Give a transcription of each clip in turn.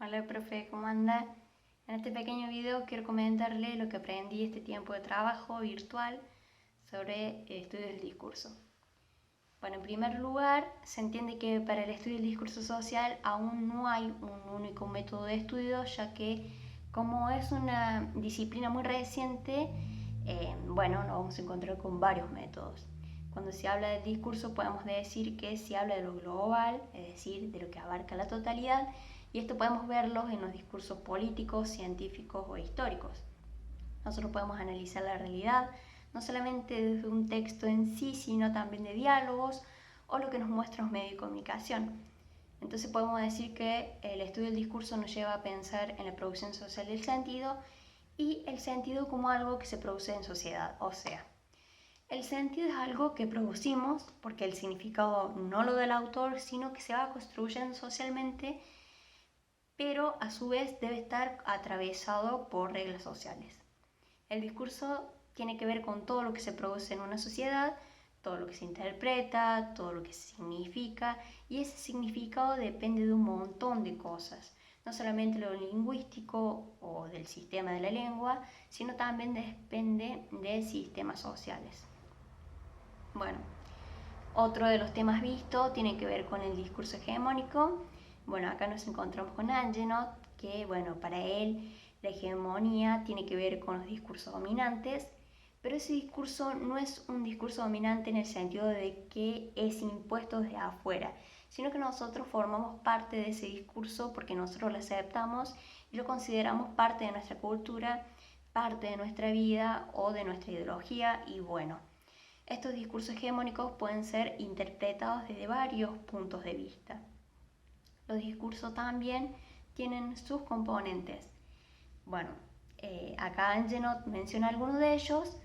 Hola, profe, ¿cómo anda? En este pequeño video quiero comentarle lo que aprendí este tiempo de trabajo virtual sobre estudios del discurso. Bueno, en primer lugar, se entiende que para el estudio del discurso social aún no hay un único método de estudio, ya que como es una disciplina muy reciente, nos vamos a encontrar con varios métodos. Cuando se habla del discurso podemos decir que se habla de lo global, es decir, de lo que abarca la totalidad, y esto podemos verlo en los discursos políticos, científicos o históricos. Nosotros podemos analizar la realidad, no solamente desde un texto en sí, sino también de diálogos o lo que nos muestran los medios de comunicación. Entonces podemos decir que el estudio del discurso nos lleva a pensar en la producción social del sentido y el sentido como algo que se produce en sociedad. O sea, el sentido es algo que producimos porque el significado no lo da el autor, sino que se va construyendo socialmente, pero a su vez debe estar atravesado por reglas sociales. El discurso tiene que ver con todo lo que se produce en una sociedad, todo lo que se interpreta, todo lo que se significa, y ese significado depende de un montón de cosas, no solamente lo lingüístico o del sistema de la lengua, sino también depende de sistemas sociales. Bueno, otro de los temas vistos tiene que ver con el discurso hegemónico. Bueno, acá nos encontramos con Angenot, que para él la hegemonía tiene que ver con los discursos dominantes, pero ese discurso no es un discurso dominante en el sentido de que es impuesto desde afuera, sino que nosotros formamos parte de ese discurso porque nosotros lo aceptamos y lo consideramos parte de nuestra cultura, parte de nuestra vida o de nuestra ideología. Y bueno, estos discursos hegemónicos pueden ser interpretados desde varios puntos de vista. Los discursos también tienen sus componentes. Bueno, acá Angenot menciona algunos de ellos.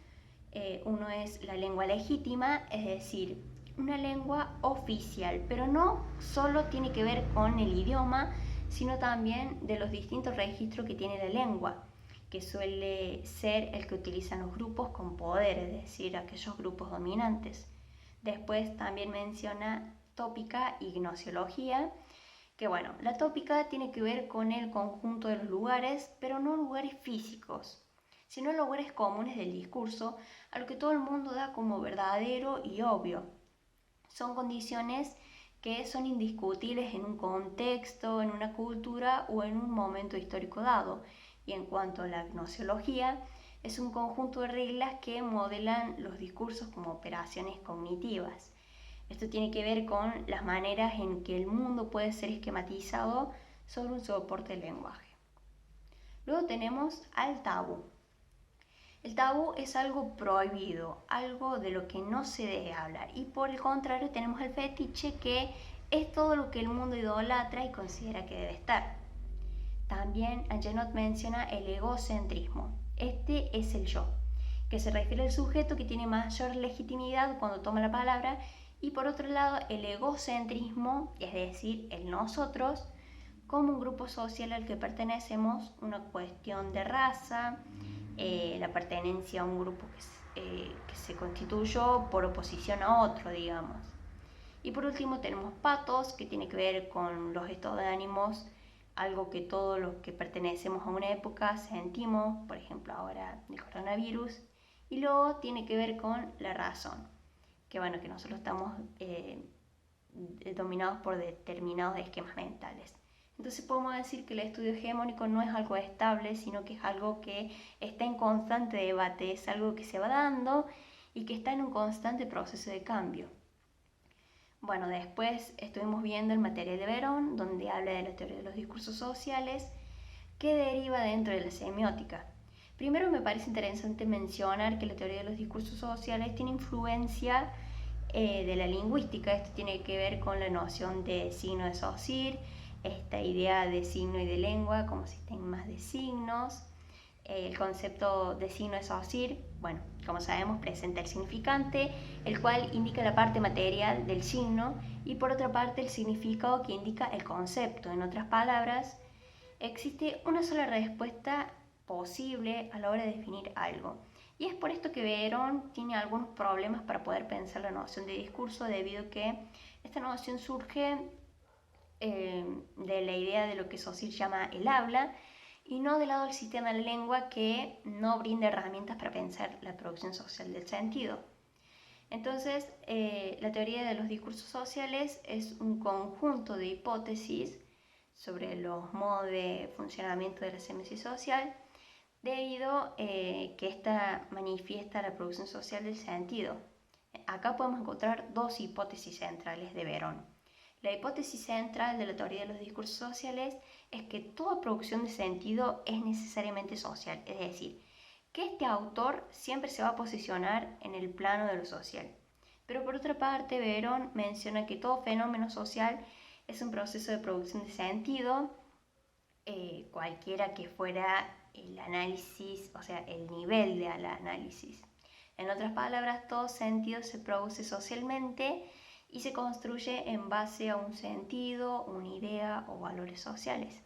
Uno es la lengua legítima, es decir, una lengua oficial, pero no solo tiene que ver con el idioma, sino también de los distintos registros que tiene la lengua, que suele ser el que utilizan los grupos con poder, es decir, aquellos grupos dominantes. Después también menciona tópica y gnosiología, que la tópica tiene que ver con el conjunto de los lugares, pero no lugares físicos, sino lugares comunes del discurso, a lo que todo el mundo da como verdadero y obvio. Son condiciones que son indiscutibles en un contexto, en una cultura o en un momento histórico dado. Y en cuanto a la gnosiología, es un conjunto de reglas que modelan los discursos como operaciones cognitivas. Esto tiene que ver con las maneras en que el mundo puede ser esquematizado sobre un soporte de lenguaje. Luego tenemos al tabú. El tabú es algo prohibido, algo de lo que no se debe hablar. Y por el contrario tenemos el fetiche, que es todo lo que el mundo idolatra y considera que debe estar. También Angenot menciona el egocentrismo. Este es el yo, que se refiere al sujeto que tiene mayor legitimidad cuando toma la palabra. Y por otro lado, el egocentrismo, es decir, el nosotros, como un grupo social al que pertenecemos, una cuestión de raza, la pertenencia a un grupo que se constituyó por oposición a otro, digamos. Y por último tenemos patos, que tiene que ver con los estados de ánimos, algo que todos los que pertenecemos a una época sentimos, por ejemplo ahora el coronavirus. Y luego tiene que ver con la razón, que nosotros estamos dominados por determinados esquemas mentales. Entonces podemos decir que el estudio hegemónico no es algo estable, sino que es algo que está en constante debate, es algo que se va dando y que está en un constante proceso de cambio. Bueno, después estuvimos viendo el material de Verón, donde habla de la teoría de los discursos sociales, que deriva dentro de la semiótica. Primero me parece interesante mencionar que la teoría de los discursos sociales tiene influencia de la lingüística. Esto tiene que ver con la noción de signo de Saussure, esta idea de signo y de lengua como sistemas de signos. El concepto de signo de Saussure, como sabemos, presenta el significante, el cual indica la parte material del signo, y por otra parte el significado, que indica el concepto. En otras palabras, existe una sola respuesta posible a la hora de definir algo. Y es por esto que Verón tiene algunos problemas para poder pensar la noción de discurso, debido a que esta noción surge de la idea de lo que Saussure llama el habla, y no del lado del sistema de la lengua que no brinda herramientas para pensar la producción social del sentido. Entonces, la teoría de los discursos sociales es un conjunto de hipótesis sobre los modos de funcionamiento de la sémesis social, debido que ésta manifiesta la producción social del sentido. Acá podemos encontrar dos hipótesis centrales de Verón. La hipótesis central de la teoría de los discursos sociales es que toda producción de sentido es necesariamente social, es decir, que este autor siempre se va a posicionar en el plano de lo social. Pero por otra parte, Verón menciona que todo fenómeno social es un proceso de producción de sentido, cualquiera que fuera el análisis, o sea, el nivel del análisis. En otras palabras, todo sentido se produce socialmente y se construye en base a un sentido, una idea o valores sociales.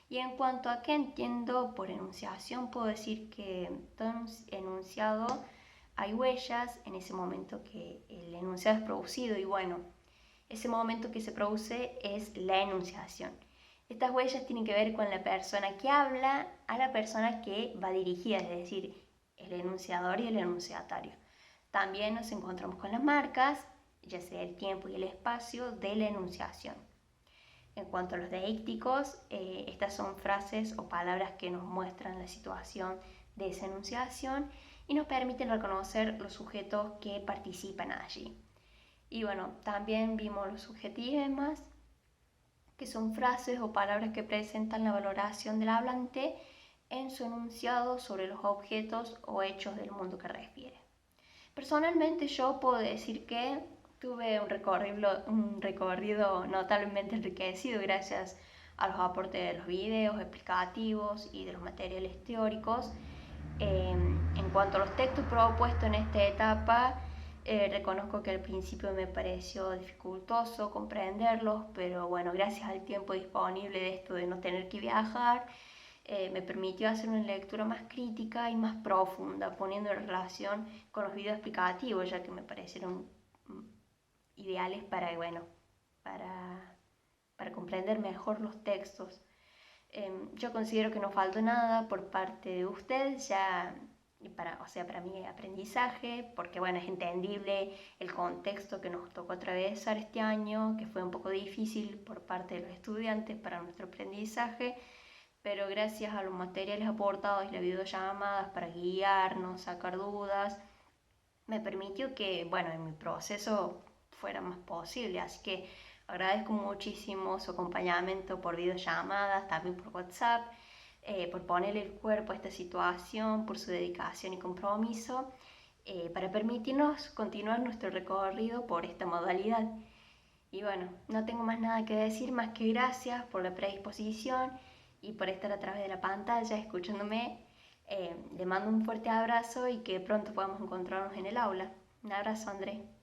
Y en cuanto a qué entiendo por enunciación, puedo decir que todo enunciado hay huellas en ese momento que el enunciado es producido, y bueno, ese momento que se produce es la enunciación. Estas huellas tienen que ver con la persona que habla a la persona que va dirigida, es decir, el enunciador y el enunciatario. También nos encontramos con las marcas, ya sea el tiempo y el espacio de la enunciación. En cuanto a los deícticos, estas son frases o palabras que nos muestran la situación de esa enunciación y nos permiten reconocer los sujetos que participan allí. Y bueno, también vimos los subjetivismos, que son frases o palabras que presentan la valoración del hablante en su enunciado sobre los objetos o hechos del mundo que refiere. Personalmente yo puedo decir que tuve un recorrido notablemente enriquecido gracias a los aportes de los videos explicativos y de los materiales teóricos. En cuanto a los textos propuestos en esta etapa, reconozco que al principio me pareció dificultoso comprenderlos, pero bueno, gracias al tiempo disponible de esto de no tener que viajar, me permitió hacer una lectura más crítica y más profunda, poniendo en relación con los videos explicativos, ya que me parecieron ideales para, bueno, para comprender mejor los textos. Yo considero que no faltó nada por parte de ustedes, ya para mi aprendizaje, porque bueno, es entendible el contexto que nos tocó atravesar este año, que fue un poco difícil por parte de los estudiantes para nuestro aprendizaje, pero gracias a los materiales aportados y las videollamadas para guiarnos, sacar dudas, me permitió que, bueno, en mi proceso fuera más posible, así que agradezco muchísimo su acompañamiento por videollamadas, también por WhatsApp, por ponerle el cuerpo a esta situación, por su dedicación y compromiso, para permitirnos continuar nuestro recorrido por esta modalidad. Y bueno, no tengo más nada que decir, más que gracias por la predisposición y por estar a través de la pantalla escuchándome. Le mando un fuerte abrazo y que pronto podamos encontrarnos en el aula. Un abrazo, André.